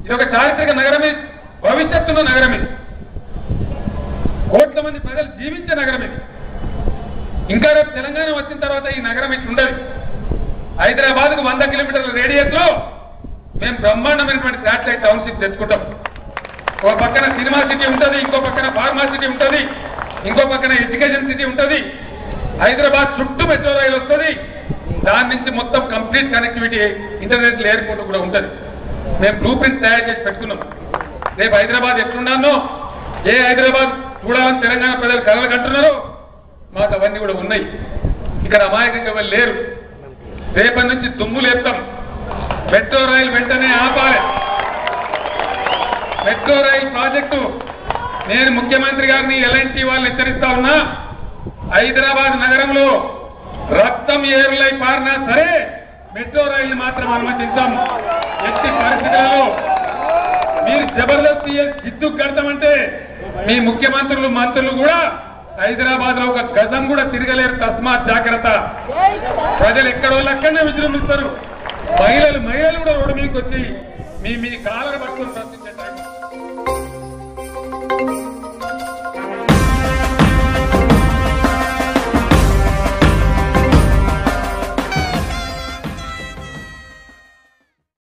ఇది ఒక చారిత్రక నగరమే, భవిష్యత్తున్న నగరమే, కోట్ల మంది ప్రజలు జీవించే నగరమే. ఇంకా రేపు తెలంగాణ వచ్చిన తర్వాత ఈ నగరం ఇట్లుండదు. హైదరాబాద్కు 100 కిలోమీటర్ల రేడియస్ లో మేము బ్రహ్మాండమైనటువంటి శాటిలైట్ టౌన్షిప్ తెచ్చుకుంటాం. ఒక పక్కన సినిమా సిటీ ఉంటుంది, ఇంకో పక్కన ఫార్మా సిటీ ఉంటుంది, ఇంకో పక్కన ఎడ్యుకేషన్ సిటీ ఉంటుంది. హైదరాబాద్ చుట్టూ మెట్రో రైలు వస్తుంది. దాని నుంచి మొత్తం కంప్లీట్ కనెక్టివిటీ ఇంటర్నెట్ ఎయిర్పోర్ట్ కూడా ఉంటుంది. మేము బ్లూ ప్రింట్ తయారు చేసి పెట్టుకున్నాం. రేపు హైదరాబాద్ ఎట్లున్నానో, ఏ హైదరాబాద్ చూడాలని తెలంగాణ ప్రజలు కలలు కంటున్నారో మాకు అవన్నీ కూడా ఉన్నాయి. ఇక్కడ అమాయకంగా ఎవరు లేరు. రేపటి నుంచి దుమ్ము లేపుతాం. మెట్రో రైలు వెంటనే ఆపాలి. మెట్రో రైలు ప్రాజెక్టు నేను ముఖ్యమంత్రి గారిని ఎల్ఎన్టీ వాళ్ళు హెచ్చరిస్తా ఉన్నా. హైదరాబాద్ నగరంలో రక్తం ఏరులై పారినా సరే మెట్రో రైలు మాత్రం అనుమతించాం. ఎట్టి పరిస్థితులలో మీరు జబర్దస్త్ జిద్దు కడతామంటే మీ ముఖ్యమంత్రులు మంత్రులు కూడా హైదరాబాద్ లో ఒక గజం కూడా తిరగలేరు. తస్మాత్ జాగ్రత్త. ప్రజలు ఎక్కడో అక్కడనే విజృంభిస్తారు. మహిళలు కూడా రోడ్డు మీదకి వచ్చి మీ కాళ్ళను పట్టుకుని